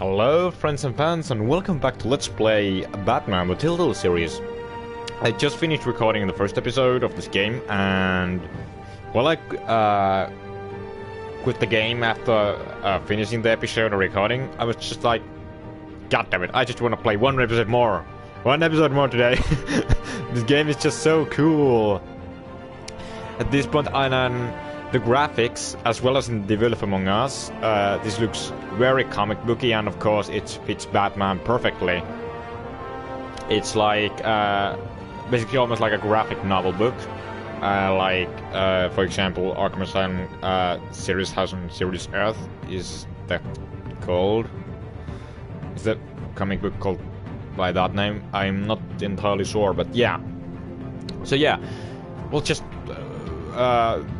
Hello friends and fans, and welcome back to Let's Play Batman, the Telltale Series. I just finished recording the first episode of this game, and well, I quit the game after finishing the episode or recording. I was just like, god damn it, I just want to play one episode more. One episode more today. This game is just so cool. At this point, the graphics, as well as in The Wolf Among Us, this looks very comic booky, and of course it fits Batman perfectly. It's like basically almost like a graphic novel book, for example, Arkham Asylum Series House on Series Earth. Is that called? Is that comic book called by that name? I'm not entirely sure, but yeah. So yeah, well, just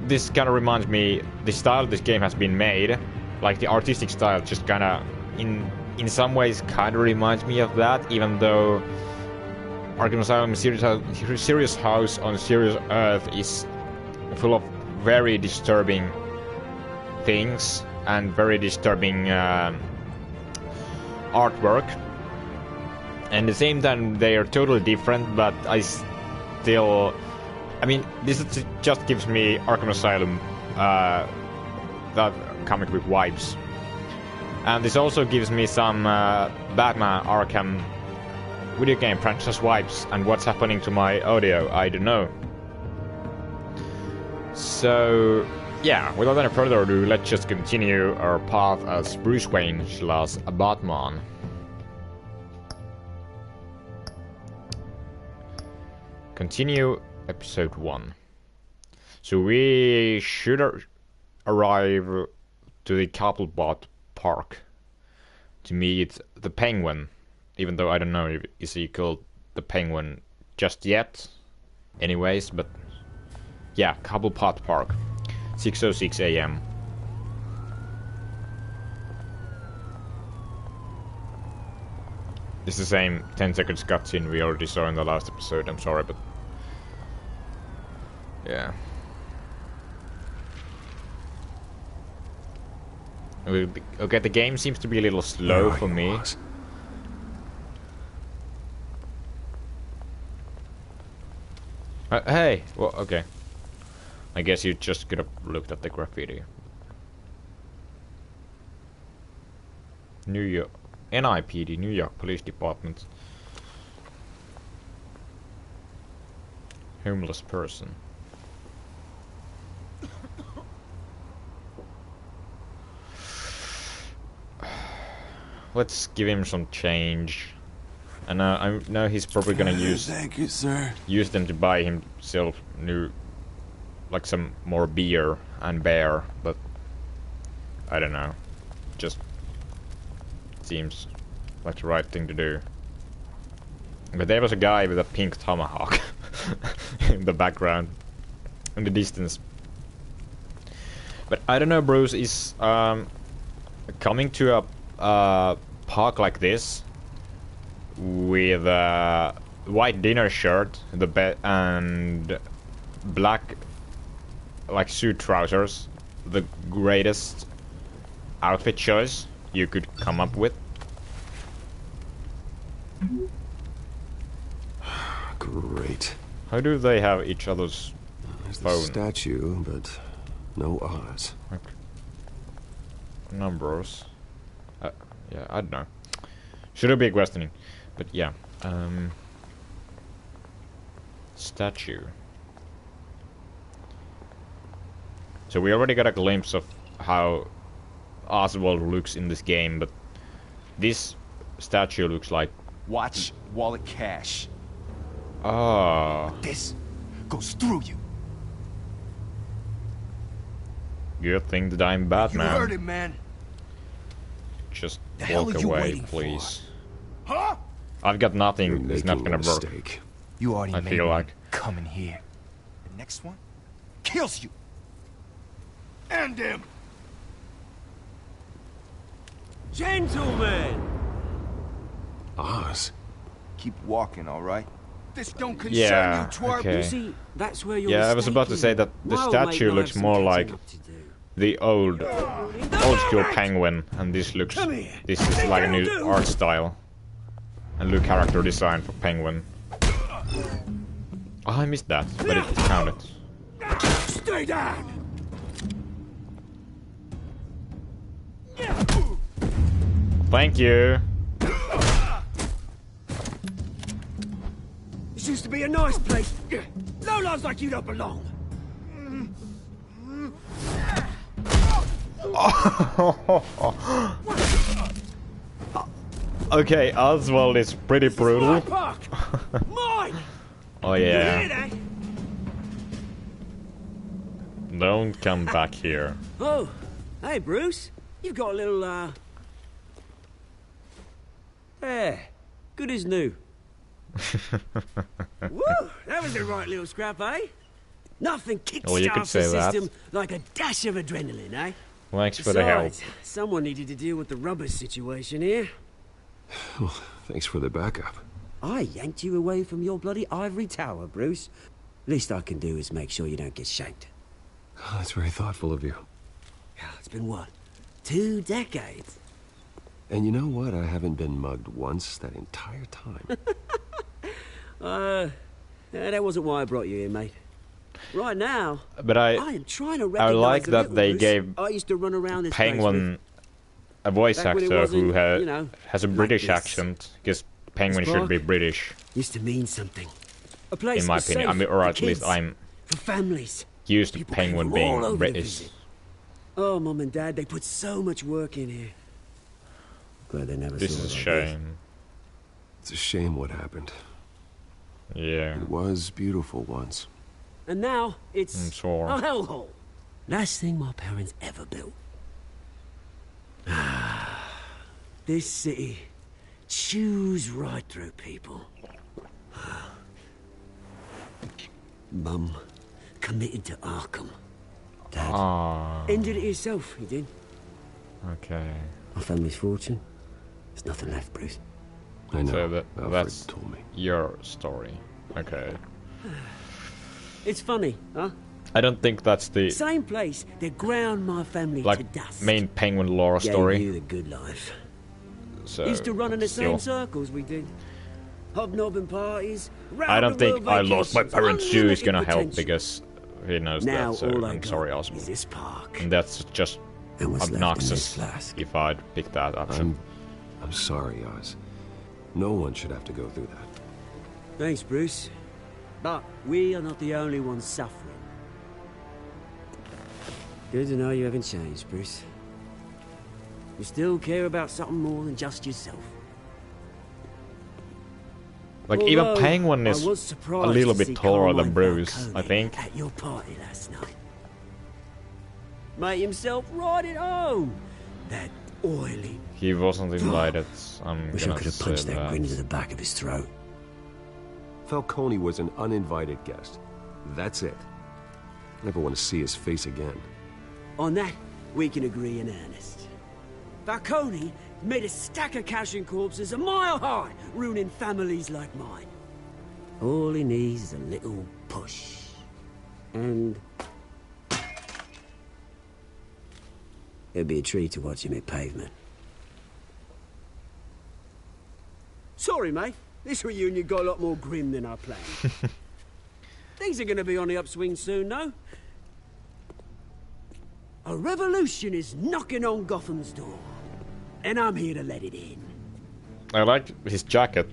this kind of reminds me, the style this game has been made, like the artistic style, just kind of in some ways kind of reminds me of that, even though Arkham Asylum Serious House on Serious Earth is full of very disturbing things and very disturbing artwork. And at the same time, they are totally different, but I mean, this just gives me Arkham Asylum, that comic book vibes. And this also gives me some Batman Arkham video game franchise vibes. And what's happening to my audio, I don't know. So, yeah, without any further ado, let's just continue our path as Bruce Wayne / Batman. Continue Episode 1. So we should arrive to the Cobblepot Park to meet the Penguin, even though I don't know if is he called the Penguin just yet. Anyways, but yeah, Cobblepot Park, 6:06 a.m. It's the same 10 seconds cutscene we already saw in the last episode. I'm sorry, but yeah. Okay, the game seems to be a little slow for me. Hey! Well, okay. I guess you just could have looked at the graffiti. New York. NIPD, New York Police Department. Homeless person. Let's give him some change. And I know he's probably gonna use thank you, sir. Use them to buy himself new, like some more beer and bear, but I don't know. Just seems like the right thing to do. But there was a guy with a pink tomahawk in the background, in the distance. But I don't know, Bruce is coming to a park like this with a white dinner shirt, and black like suit trousers, the greatest outfit choice you could come up with. Great. How do they have each other's There's phone? the statue, but no eyes. Like numbers. Yeah, I don't know. Shouldn't be questioning, but yeah. Statue. So we already got a glimpse of how Oswald looks in this game, but this statue looks like... Watch wallet cash. Oh. This goes through you. Good thing that I'm Batman. You heard it, man. Just The hell walk are you away, waiting please. for? Huh? I've got nothing. You're It's not making gonna a work. mistake. You already I made feel one. like. Come in here. The next one kills you. And him. Gentlemen! Oz. Keep walking, all right? This don't concern Yeah, you, twerp. okay. You see, that's where you're Yeah, I was about to say that the Well, statue mate, I looks have some more catching like up to do. the old school Penguin, and this is like a new art style and new character design for Penguin. Oh, I missed that, but it counted. Stay down! Thank you. This used to be a nice place. Lowlifes like you don't belong. Okay, Oswald is pretty brutal. Mine! Oh yeah. Don't come back here. Oh, hey Bruce. You've got a little, There. Good as new. Woo! That was a right little scrap, eh? Nothing Well, you could kickstarts say the that. system like a dash of adrenaline, eh? Thanks for the help. Besides, someone needed to deal with the rubber situation here. Well, thanks for the backup. I yanked you away from your bloody ivory tower, Bruce. Least I can do is make sure you don't get shanked. Oh, that's very thoughtful of you. It's been what? 2 decades? And you know what? I haven't been mugged once that entire time. That wasn't why I brought you here, mate. Right now, But I am trying to I recognize like a that little they Bruce gave I used to run around this place Penguin a voice Back when it actor who wasn't, you know, has a like British this. accent, because Penguin should be British, with. Used to mean something. A place in my for opinion. I safe mean, or for at least kids, I'm for families. used to People came Penguin from all being over to British. visit. Oh, Mum and Dad, they put so much work in here. Glad they never This saw is a it like shame. It's a shame what happened. Yeah. It was beautiful once. And now it's I'm sure. a hellhole. Last thing my parents ever built. This city chews right through people. Mum committed to Arkham. Dad Ah, ended it himself, he did. okay. My family's fortune. There's nothing left, Bruce. I know. So Alfred that's told me. your story. Okay. It's funny, huh? I don't think that's the Same place that ground my family to dust. main Penguin lore Gave story. you the good life. So Used to run in the still, same circles we did. Hobnobbing parties. I don't think I lost my parents too is gonna help potential. because he knows Now that. So all I I'm got sorry, is Oswald. this park. And that's just And what's left in this obnoxious flask. if I'd picked that option. I'm sorry, Oz. No one should have to go through that. Thanks, Bruce. But we are not the only ones suffering. Good to know you haven't changed, Bruce. You still care about something more than just yourself. Like even Although, Penguin I is was a surprised little to bit see taller than Carmine Bruce, Falcone I think. At your party last night. Made himself right at home. That oily. He wasn't invited. I'm Wish I gonna could have say punched that grin into that. the back of his throat. Falcone was an uninvited guest. That's it. Never want to see his face again. On that, we can agree in earnest. Falcone made a stack of cash and corpses a mile high, ruining families like mine. All he needs is a little push. And... it'd be a treat to watch him hit pavement. Sorry, mate. This reunion got a lot more grim than I planned. Things are gonna be on the upswing soon, though. A revolution is knocking on Gotham's door. And I'm here to let it in. I like his jacket.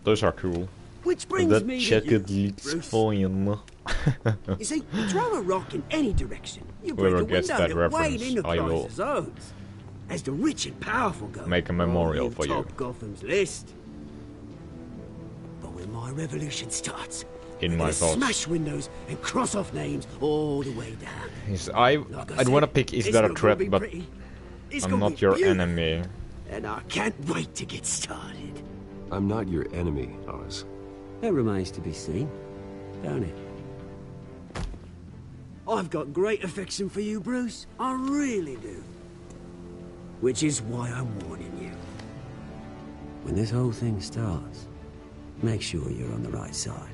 Those are cool. Which brings That me to jacket you, looks Bruce. fine. You see, you throw a rock in any direction, you break Whoever a gets window that that Wayne reference, I will Enterprises owns. As the rich and powerful go, make a memorial for you. top Gotham's list. But when my revolution starts, In we're my gonna thoughts. smash windows and cross off names all the way down. I'd Like want to said, pick is it's that a not gonna threat, be but pretty. It's I'm gonna not be your beautiful. enemy. And I can't wait to get started. I'm not your enemy, Oz. That remains to be seen, don't it? I've got great affection for you, Bruce. I really do. Which is why I'm warning you. When this whole thing starts, make sure you're on the right side.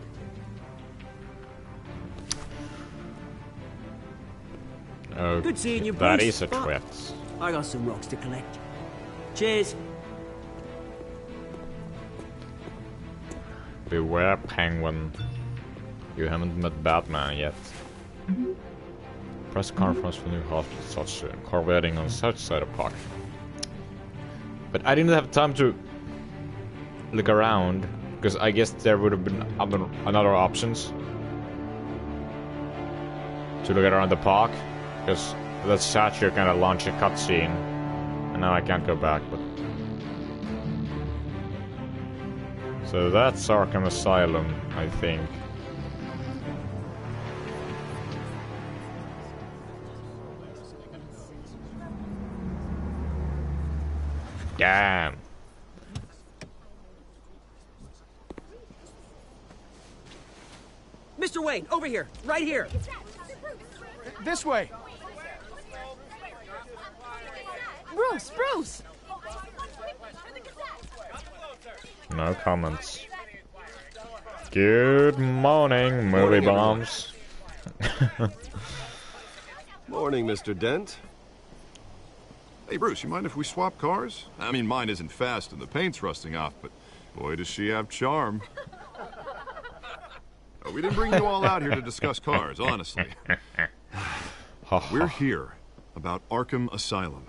Oh, Good seeing you, that Bruce. is a But threat. I got some rocks to collect. Cheers. Beware, Penguin. You haven't met Batman yet. Press conference for new hospital such soon. Car waiting on the south side of park. But I didn't have time to look around because I guess there would have been another options to look around the park. Because that statue kind of launched a cutscene, and now I can't go back. But so that's Arkham Asylum, I think. Damn. Mr. Wayne, over here. Right here. This way. Bruce! No comments. Good morning, movie bombs. Morning, Mr. Dent. Hey, Bruce, you mind if we swap cars? I mean, mine isn't fast and the paint's rusting off, but boy, does she have charm. We didn't bring you all out here to discuss cars, honestly. We're here about Arkham Asylum.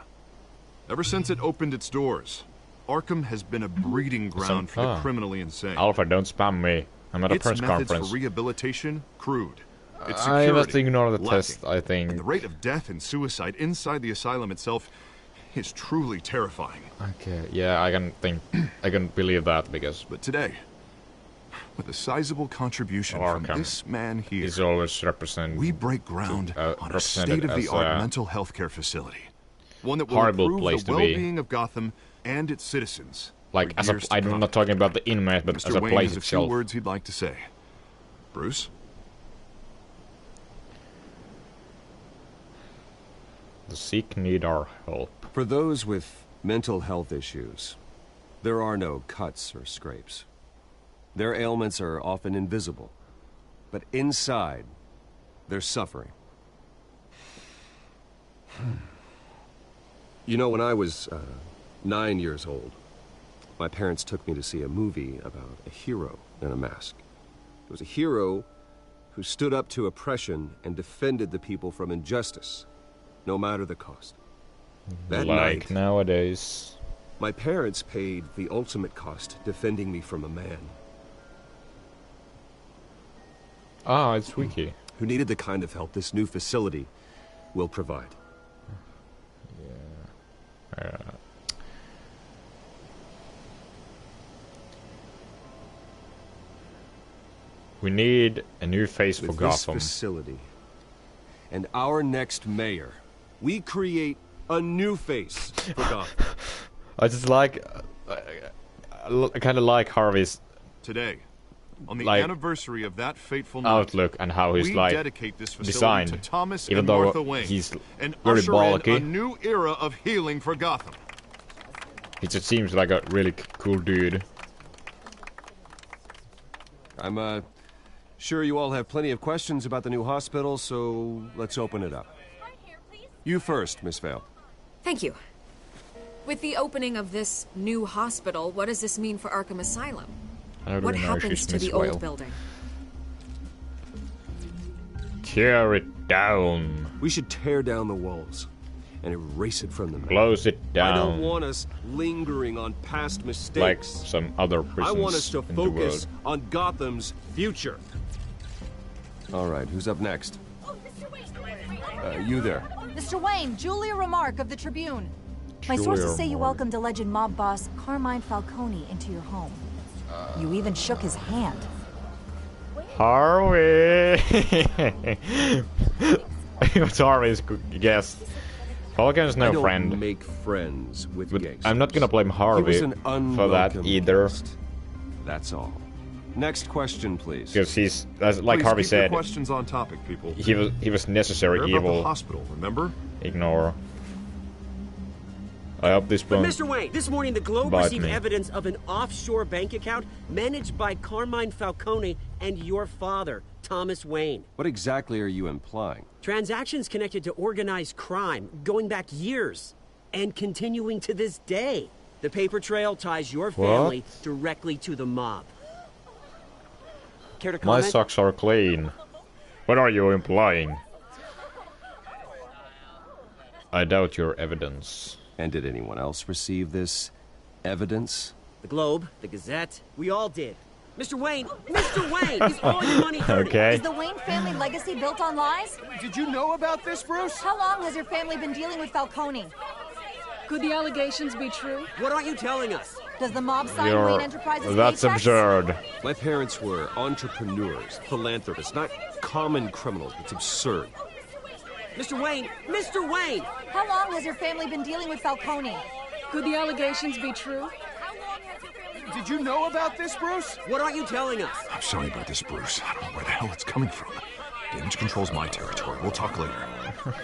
Ever since it opened its doors, Arkham has been a breeding ground for the criminally insane. Alfred, don't spam me. I'm at a press Its methods conference. for rehabilitation, crude. Its I security, must ignore the lacking. test, I think. And the rate of death and suicide inside the asylum itself is truly terrifying. Okay, yeah, I can believe that because But today, with a sizable contribution from Arkham this man here, he's always represented. we break ground on a represented state-of-the-art as a mental health care facility. One that will horrible improve place the to be. well-being of Gotham and its citizens. Like, for as a, years to I'm come. not talking about the inmate, but Mr. as a Wayne place has a few itself. words he'd like to say. Bruce? The sick need our help. For those with mental health issues, there are no cuts or scrapes. Their ailments are often invisible, but inside, they're suffering. You know, when I was 9 years old, my parents took me to see a movie about a hero in a mask. It was a hero who stood up to oppression and defended the people from injustice, no matter the cost. That Like night, nowadays. my parents paid the ultimate cost defending me from a man Ah, it's Wiki. who needed the kind of help this new facility will provide. We need a new face for With this Gotham. facility and our next mayor, we create a new face for Gotham. I just like, I kind of like Harvey's Today, on the Like, anniversary of that fateful night, outlook and how he's we like dedicate this facility designed. to Thomas Even and though Martha Wayne, he's and very usher bollocky. in a new era of healing for Gotham. He just seems like a really cool dude. I'm sure you all have plenty of questions about the new hospital, so let's open it up. You first, Miss Vale. Thank you. With the opening of this new hospital, what does this mean for Arkham Asylum? I don't What really know if happens she's to Miss the Whale. old building? Tear it down. We should tear down the walls and erase it from the map. Close it I don't down. want us lingering on past Like mistakes. some other prisons I want us to in the focus world. on Gotham's future. All right, who's up next? You there. Mr. Wayne, Julia Remark of the Tribune. My Julia sources say you Remark. welcomed alleged mob boss Carmine Falcone into your home. You even shook his hand. Harvey! What's Harvey's guess? Falcon's I no don't friend. make friends with But gangsters. I'm not gonna blame He Harvey was an for that unwelcome either. guest. That's all. Next question, please. Because he's, as, like Please Harvey keep your said, questions on topic, people. he was necessary We're about the evil. hospital, remember? Ignore. I hope this But won't Mr. Wayne, this morning the Globe bite received me. evidence of an offshore bank account managed by Carmine Falcone and your father, Thomas Wayne. What exactly are you implying? Transactions connected to organized crime going back years and continuing to this day. The paper trail ties your family directly to the mob. Care to My comment? socks are clean. What are you implying? I doubt your evidence. And did anyone else receive this evidence? The Globe, the Gazette, we all did. Mr. Wayne, is all your money dirty? Okay. Is the Wayne family legacy built on lies? Did you know about this, Bruce? How long has your family been dealing with Falcone? Could the allegations be true? What aren't you telling us? Does the mob sign Wayne Enterprises That's paychecks? absurd. My parents were entrepreneurs, philanthropists, not common criminals. It's absurd. Mr. Wayne! How long has your family been dealing with Falcone? Could the allegations be true? Did you know about this, Bruce? What aren't you telling us? I'm sorry about this, Bruce. I don't know where the hell it's coming from. Damage control's my territory. We'll talk later.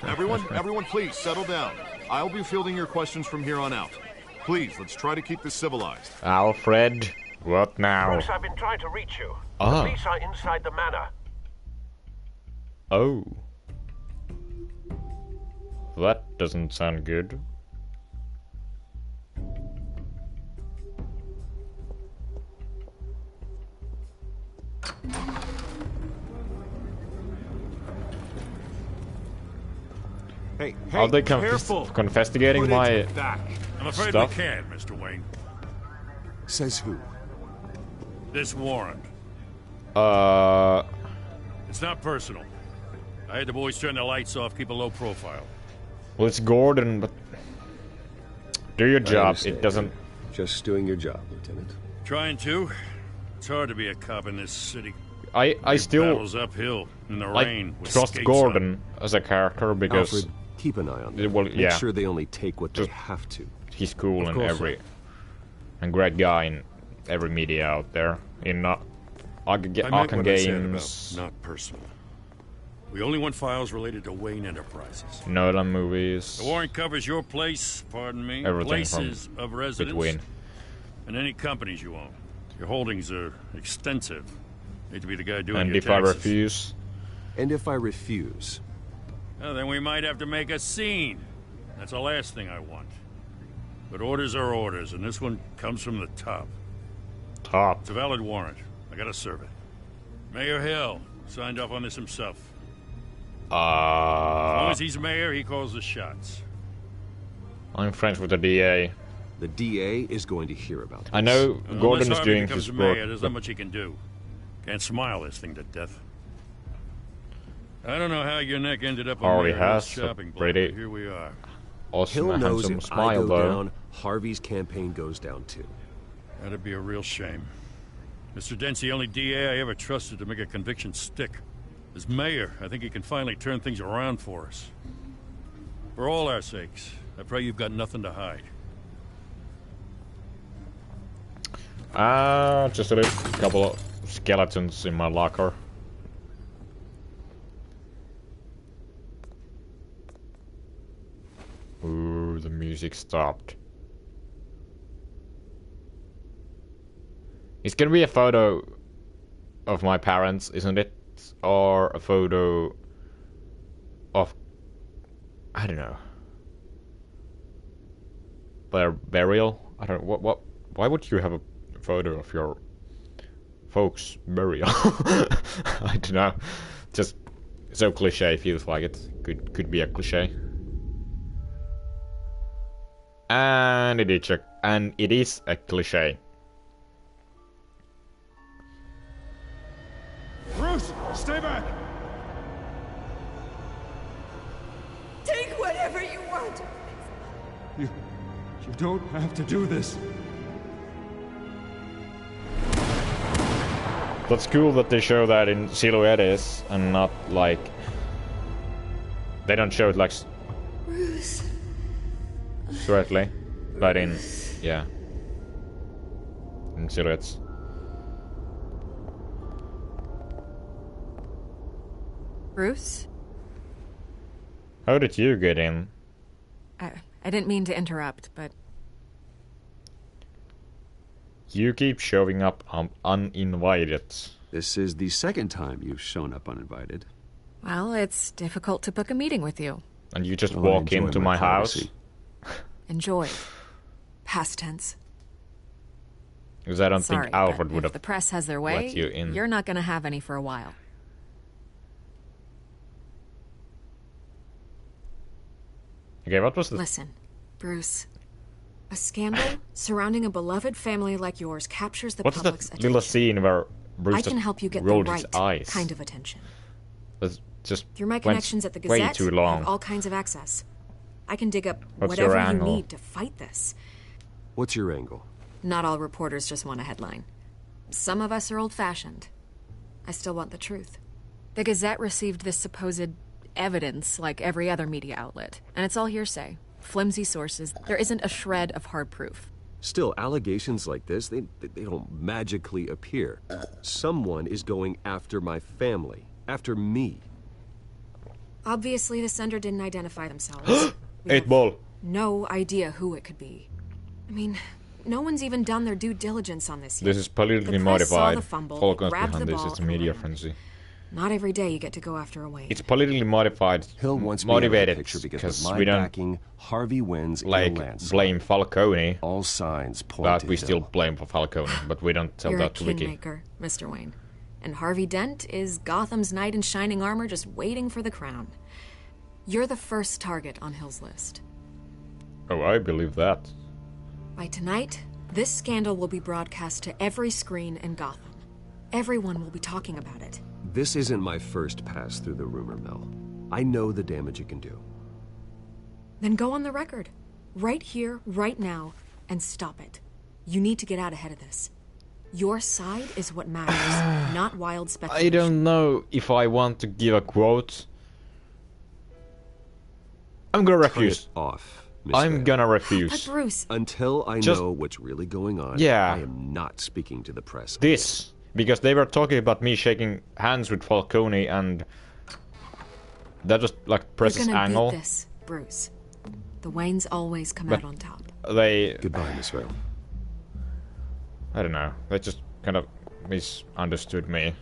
Everyone, please settle down. I'll be fielding your questions from here on out. Please, let's try to keep this civilized. Alfred, what now? Bruce, I've been trying to reach you. Ah. The police are inside the manor. Oh. That doesn't sound good. Hey, Are they careful! confiscating Put my it back. I'm afraid stuff? we can't, Mr. Wayne. Says who? This warrant. It's not personal. I had the boys turn the lights off, keep a low profile. Well, it's Gordon, but do your job. understand. It doesn't. Just doing your job, Lieutenant. Trying to. It's hard to be a cop in this city. I still Battles uphill in the rain. With trust skates Gordon as a character because Alfred, keep an eye on them. well, Make yeah, sure they only take what Just- they have to. he's cool Of in course, every and great guy in every media out there. In I meant Arkham what I said games, about not personal. We only want files related to Wayne Enterprises. Nolan movies, The warrant covers your place, pardon me, Everything places of residence, between. and any companies you own. Your holdings are extensive. Hate to be the guy doing And your if I taxes. refuse, And if I refuse, Well, then we might have to make a scene. That's the last thing I want. But orders are orders, and this one comes from the top. top. It's a valid warrant. I gotta serve it. Mayor Hill signed off on this himself. As long as he's mayor, he calls the shots. I'm friends with the DA. the DA is going to hear about this. I know Unless Gordon is Harvey doing becomes his mayor, work. there's not much he can do. Can't smile this thing to death. I don't know how your neck ended up on Harvey Mayor Hill's has a shopping block, pretty but here we are. Awesome, Hill knows handsome if I smile go though. down, Harvey's campaign goes down too. That'd be a real shame. Mr. Dent's the only DA I ever trusted to make a conviction stick. As mayor, I think he can finally turn things around for us. For all our sakes, I pray you've got nothing to hide. Just a couple of skeletons in my locker. Ooh, the music stopped. It's gonna be a photo of my parents, isn't it? Or a photo of... I don't know. Their burial? I don't know. What? Why would you have a photo of your folks' burial? I don't know. Just so cliche, feels like it could be a cliche. And it is a cliche. Bruce, stay back! Take whatever you want. You don't have to do this. That's cool that they show that in silhouettes and not like... They don't show it like Bruce. straightly, but in... yeah. In silhouettes. Bruce? How did you get in? I didn't mean to interrupt, but... You keep showing up uninvited. This is the second time you've shown up uninvited. Well, it's difficult to book a meeting with you. And you just walk into my house? Enjoy. Past tense. Because I don't Sorry, think Alfred but would if have the press has their way, let you in. You're not gonna have any for a while. Okay, what was the... Listen, Bruce. A scandal surrounding a beloved family like yours captures the What is public's that attention. little scene where Bruce I can just help you get the rolled right his eyes? kind of attention. That's just Through my went connections at the way Gazette, too I long. have all kinds of access. I can dig up What's your whatever you angle? need to fight this. What's your angle? Not all reporters just want a headline. Some of us are old-fashioned. I still want the truth. The Gazette received this supposed evidence like every other media outlet, and it's all hearsay. Flimsy sources. There isn't a shred of hard proof. Still, allegations like this, they don't magically appear. Someone is going after my family, after me. Obviously, the sender didn't identify themselves. We 8 have ball. no idea who it could be. I mean, no one's even done their due diligence on this yet. This is politically The press saw modified. the fumble, Falcons grabbed behind the this. ball, It's a and media ran. frenzy. Not every day you get to go after a Wayne. It's politically modified. Hill wants me out of the motivated picture because because with my we don't backing, Harvey wins in a like landslide. blame Falcone, All signs point but to we Hill. still blame for Falcone. But we don't tell You're a that to Vicky. kingmaker, Mr. Wayne. And Harvey Dent is Gotham's knight in shining armor just waiting for the crown. You're the first target on Hill's list. Oh, I believe that. By tonight, this scandal will be broadcast to every screen in Gotham. Everyone will be talking about it. This isn't my first pass through the rumor mill. I know the damage it can do. Then go on the record. Right here, right now, and stop it. You need to get out ahead of this. Your side is what matters, not wild speculation. I don't know if I want to give a quote. I'm gonna refuse. Turn it off, Miss I'm Vale. gonna But refuse. Bruce, Until I Just- know what's really going on, Yeah. I am not speaking to the press. This, because they were talking about me shaking hands with Falcone, and that was like you're press's gonna angle. beat this, Bruce. The Waynes always come But- out on top. They, Goodbye, Miss Vale. I don't know, they just kind of misunderstood me.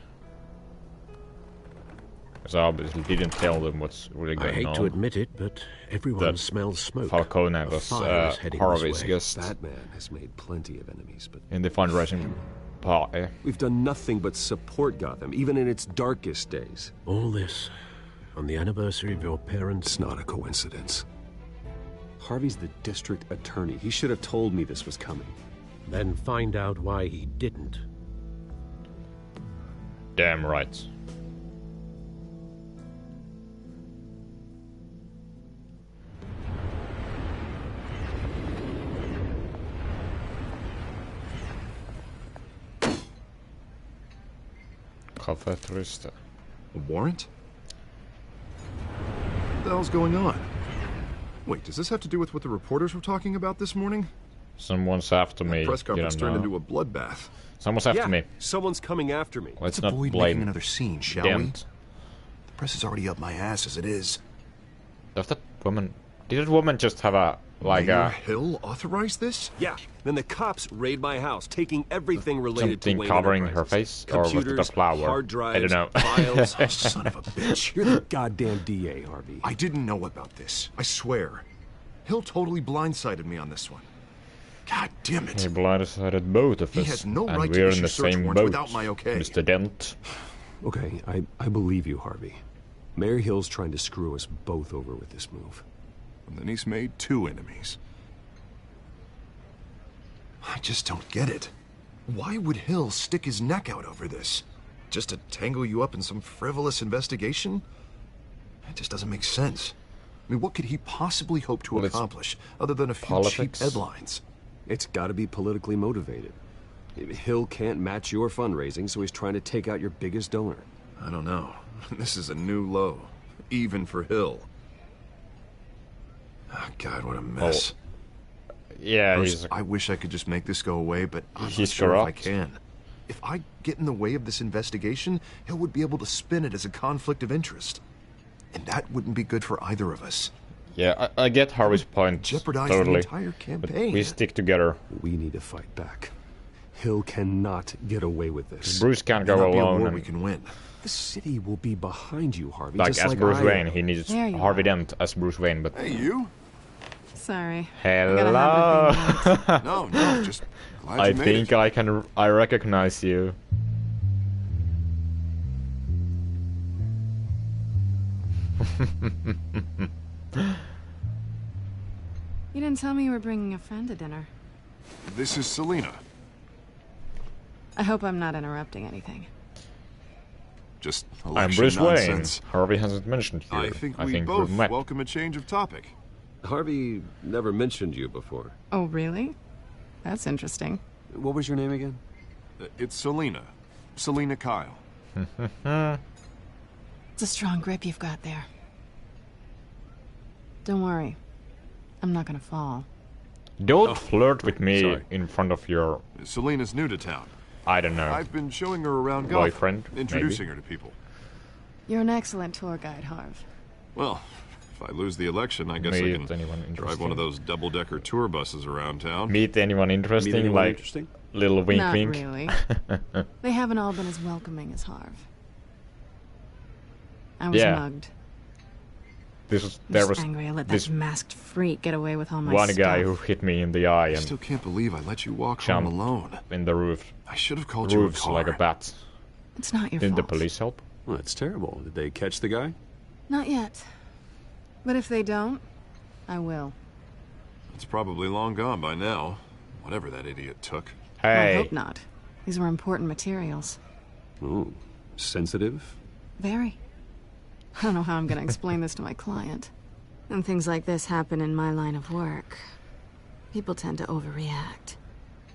Because I obviously didn't tell them what's really I going hate on. to admit it, but everyone That smells smoke. Falcone A was fire is heading this Harvey's way. guest Batman has made plenty of enemies, but in the fundraising party. we've done nothing but support Gotham, even in its darkest days. All this on the anniversary of your parents' It's not a coincidence. Harvey's the district attorney. He should have told me this was coming. Then find out why he didn't. Damn right. Cafeterista. A warrant? What the hell's going on? Wait, does this have to do with what the reporters were talking about this morning? Someone's after me. The press You conference don't turned know. into a bloodbath. Someone's after yeah, me. someone's coming after me. Let's Let's not avoid blame making another scene, shall we? Dent. The press is already up my ass as it is. Does that woman... Did that woman just have a... like Mayor a... Hill authorized this? Yeah, then the cops raid my house, taking everything related to something Wayne covering her Enterprises. face? Or was it a Computers, flower? hard drives, I don't know. files. Oh, son of a bitch. You're the goddamn DA, Harvey. I didn't know about this. I swear. Hill totally blindsided me on this one. God damn it. He blindsided both of He us. has no and right to we're issue in the search same warrants boat, without my okay. Mr. Dent. Okay, I believe you, Harvey. Mayor Hill's trying to screw us both over with this move. And then he's made 2 enemies. I just don't get it. Why would Hill stick his neck out over this? Just to tangle you up in some frivolous investigation? It just doesn't make sense. I mean, what could he possibly hope to Well, it's accomplish other than a few politics. cheap headlines? It's gotta be politically motivated. Hill can't match your fundraising, so he's trying to take out your biggest donor. I don't know. This is a new low. Even for Hill. Oh, God, what a mess. Yeah, Bruce, he's... I wish I could just make this go away, but I'm not He's sure if I corrupt. can. If I get in the way of this investigation, Hill would be able to spin it as a conflict of interest. And that wouldn't be good for either of us. Yeah, I get Harvey's point Jeopardize totally. the entire But campaign. we stick together. We need to fight back. Hill cannot get away with this. Bruce can't May go not be a alone. war And we can win. The city will be behind you, Harvey. like just as like Bruce I Wayne, am. he needs There you Harvey are. Dent as Bruce Wayne. But Hey, you? Sorry. hello. No, just glad I you made think it. I recognize you. You didn't tell me you were bringing a friend to dinner. This is Selina. I hope I'm not interrupting anything. Just I'm election Bruce nonsense. Wayne. Harvey hasn't mentioned you. I think we both we've met. welcome a change of topic. Harvey never mentioned you before. Oh, really? That's interesting. What was your name again? It's Selina. Selina Kyle. It's a strong grip you've got there. Don't worry. I'm not gonna fall. Don't flirt with me sorry. in front of your, Selina's new to town. I don't know. I've been showing her around Gotham, Boyfriend, introducing maybe? her to people. You're an excellent tour guide, Harv. Well, if I lose the election, I guess I Meet can anyone drive one interesting? of those double-decker tour buses around town. Meet anyone interesting? Meet anyone like interesting? little wink Not wink. really. They haven't all been as welcoming as Harv. I was Yeah. mugged. There I'm was just angry I let this that masked freak get away with all my one stuff. guy who hit me in the eye I and still can't believe I let you walk home jumped alone. in the roof. I should have called you a Roofs car. like a bat. It's not your Didn't the fault. police help? Well, that's terrible. Did they catch the guy? Not yet. But if they don't, I will. It's probably long gone by now. Whatever that idiot took. I Hey, hope not. These were important materials. Ooh, sensitive? Very. I don't know how I'm gonna explain this to my client. When things like this happen in my line of work, people tend to overreact.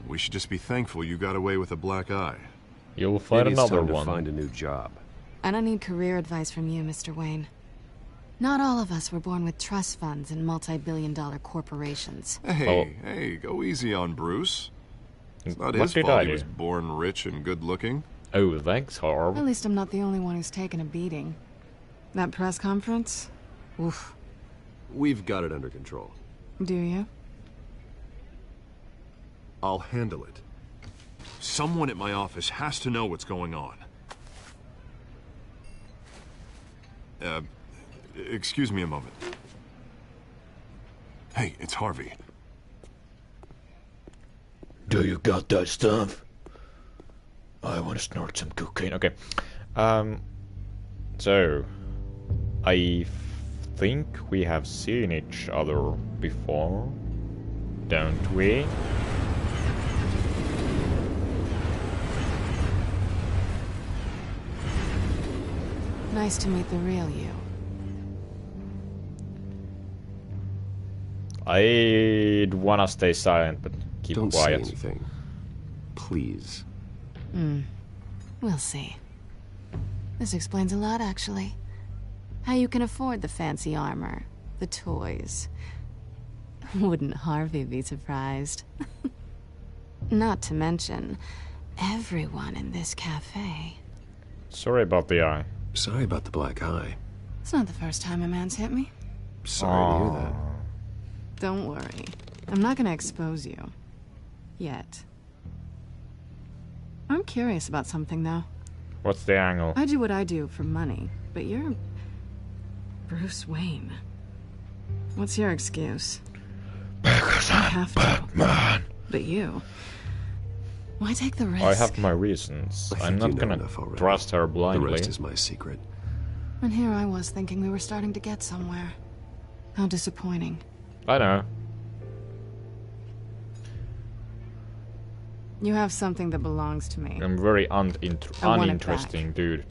We should just be thankful you got away with a black eye. you'll find Maybe it's another time to one. find a new job. I don't need career advice from you, Mr. Wayne. Not all of us were born with trust funds and multi-billion-dollar corporations. Hey, go easy on Bruce. It's not What his did fault I he do? was born rich and good-looking. Oh, thanks, Harv. At least I'm not the only one who's taken a beating. That press conference? Oof. We've got it under control. Do you? I'll handle it. Someone at my office has to know what's going on. Excuse me a moment. Hey, it's Harvey. Do you got that stuff? I want to snort some cocaine. Okay. So, I think we have seen each other before, don't we? Nice to meet the real you. I'd wanna stay silent, but keep Don't quiet. say anything. Please. We'll see. This explains a lot, actually. How you can afford the fancy armor, the toys. Wouldn't Harvey be surprised? Not to mention, everyone in this cafe. Sorry about the eye. Sorry about the black eye. It's not the first time a man's hit me. Sorry to hear that. Don't worry. I'm not gonna expose you. Yet. I'm curious about something, though. What's the angle? I do what I do for money, but you're... Bruce Wayne. What's your excuse? Because I have to. Batman. But you... Why take the risk? I have my reasons. I I'm think you not know gonna enough already. trust her The blindly. rest is my secret. And here I was thinking we were starting to get somewhere. How disappointing. I know. You have something that belongs to me. I'm very I want it uninteresting dude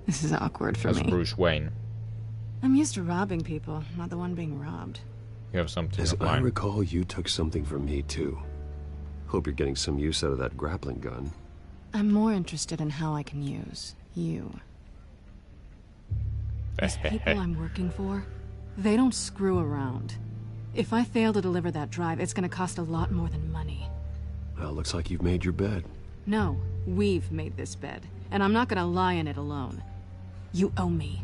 This is awkward for as me. Bruce Wayne. I'm used to robbing people, not the one being robbed. You have something As of I mine. recall, you took something from me, too. Hope you're getting some use out of that grappling gun. I'm more interested in how I can use you. These people I'm working for, they don't screw around. If I fail to deliver that drive, it's gonna cost a lot more than money. Well, looks like you've made your bed. No, we've made this bed, and I'm not gonna lie in it alone. You owe me.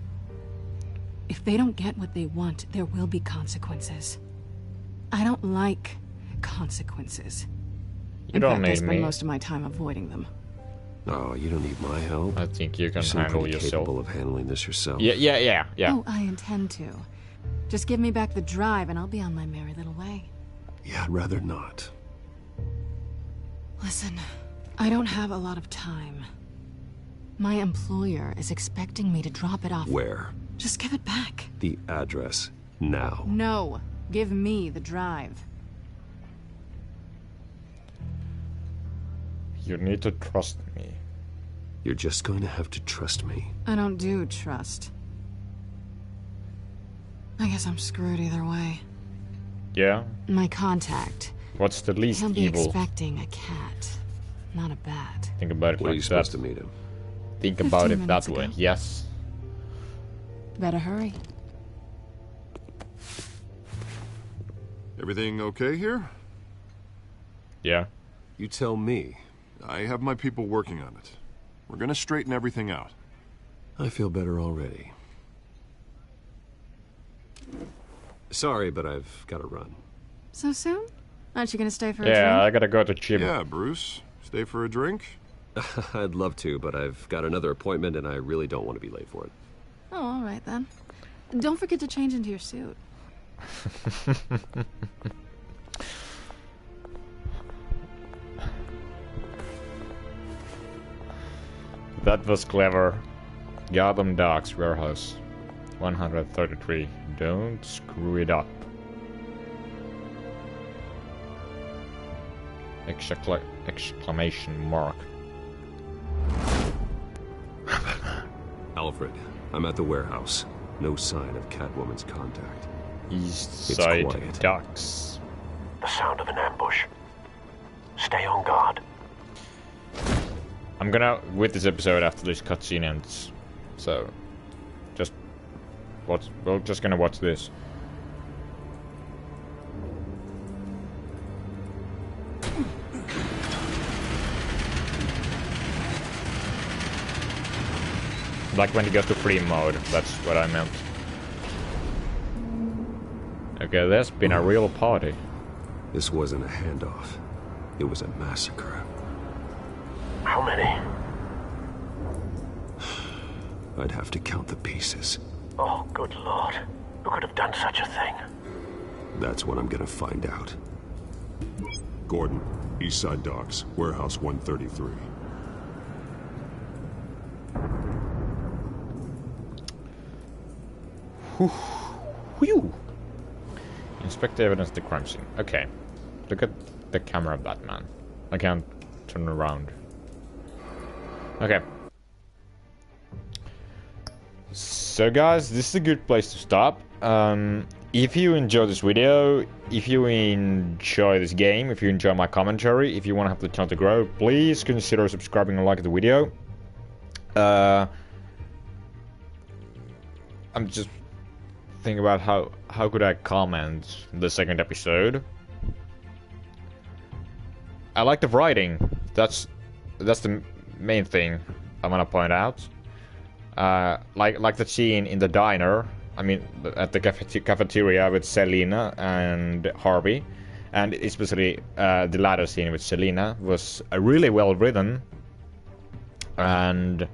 If they don't get what they want, there will be consequences. I don't like consequences. You don't need I spend me. most of my time avoiding them. Oh, you don't need my help. I think you can seem handle pretty yourself. capable of handling this yourself. Yeah. Oh, I intend to. Just give me back the drive and I'll be on my merry little way. Yeah, I'd rather not. Listen, I don't have a lot of time. My employer is expecting me to drop it off. Where? Just give it back. The address. Now. No. Give me the drive. You need to trust me. You're just going to have to trust me. I don't do trust. I guess I'm screwed either way. Yeah? My contact. What's the least He'll be evil? expecting a cat, not a bat. Think about it When are like you that. supposed to meet him? Think about 15 it that minutes way. ago. Yes. Better hurry. Everything okay here? Yeah. You tell me. I have my people working on it. We're gonna straighten everything out. I feel better already. Sorry, but I've got to run. So soon? Aren't you gonna stay for a Yeah, drink? I gotta go to gym. Yeah, Bruce. Stay for a drink? I'd love to, but I've got another appointment and I really don't want to be late for it. Oh, all right then. Don't forget to change into your suit. That was clever. Gotham Docks Warehouse 133. Don't screw it up. Exclamation mark. Alfred, I'm at the warehouse. No sign of Catwoman's contact. East It's Side quiet. Docks. The sound of an ambush. Stay on guard. I'm gonna quit this episode after this cutscene ends. So, just watch. We're just gonna watch this. Like when he goes to free mode, that's what I meant. Okay, there's been a real party. This wasn't a handoff. It was a massacre. How many? I'd have to count the pieces. Oh, good lord. Who could have done such a thing? That's what I'm gonna find out. Gordon, East Side Docks, Warehouse 133. Whew. Inspect the evidence at the crime scene. Okay. Look at the camera, Batman. I can't turn around. Okay. So guys, this is a good place to stop. If you enjoy this video, if you enjoy this game, if you enjoy my commentary, if you want to help the channel to grow, please consider subscribing and liking the video. I'm just thinking about how could I comment the second episode. I like the writing. That's the main thing I want to point out. Like the scene in the diner. I mean, at the cafeteria with Selina and Harvey, and especially the latter scene with Selina was really well written. And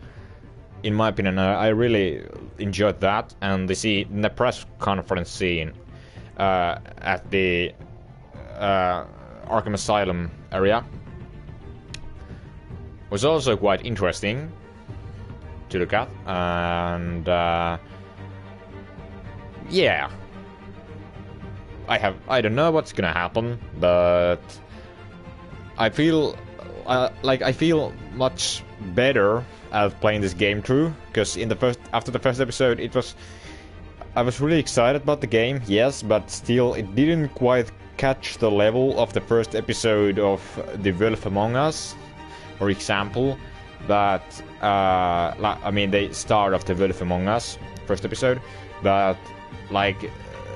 in my opinion, I really enjoyed that. And the press conference scene at the Arkham Asylum area was also quite interesting to look at. And yeah, I don't know what's gonna happen, but I feel I feel much better at playing this game through, because after the first episode I was really excited about the game, yes, but still it didn't quite catch the level of the first episode of The Wolf Among Us, for example. That I mean the start of The Wolf Among Us first episode, but like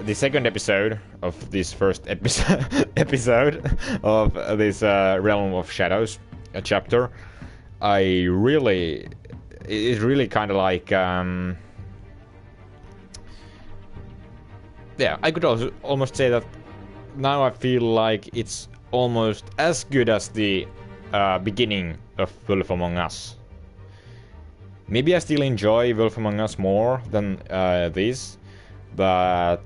the second episode of this first episode of this Realm of Shadows chapter, it really kind of like yeah, I could also almost say that now I feel like it's almost as good as the beginning of Wolf Among Us. Maybe I still enjoy Wolf Among Us more than this, but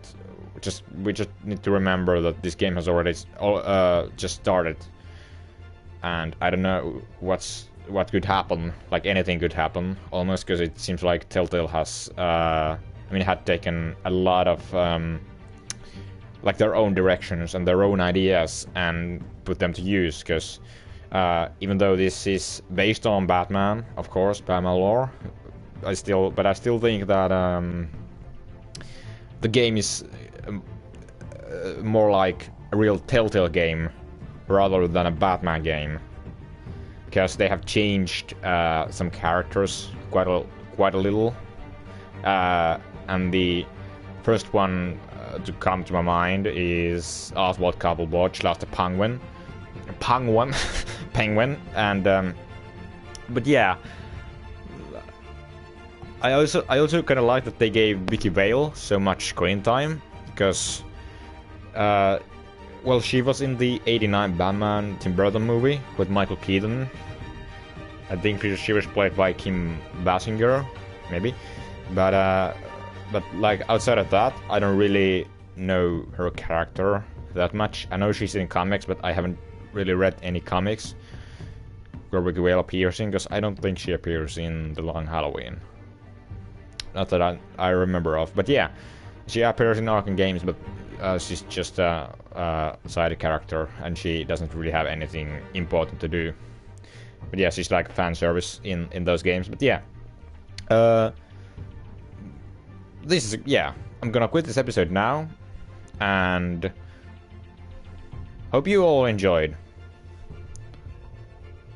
we just need to remember that this game has already just started, and I don't know what could happen. Like anything could happen, almost, because it seems like Telltale has, had taken a lot of like their own directions and their own ideas and put them to use. Because even though this is based on Batman, of course, Batman lore, I still think that the game is more like a real Telltale game rather than a Batman game, because they have changed some characters quite a little, and the first one to come to my mind is Oswald Cobblepot / the Penguin, and but yeah, I also kind of like that they gave Vicky Vale so much screen time, because well, she was in the '89 Batman Tim Burton movie with Michael Keaton. I think she was played by Kim Basinger, maybe, but like outside of that, I don't really know her character that much. I know she's in comics, but I haven't really read any comics where Vicky Vale appears in, because I don't think she appears in The Long Halloween. Not that I remember of, but yeah, she appears in Arkham games, but she's just a side character, and she doesn't really have anything important to do. But yeah, she's like fan service in those games. But yeah, I'm gonna quit this episode now, and hope you all enjoyed.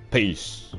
Peace.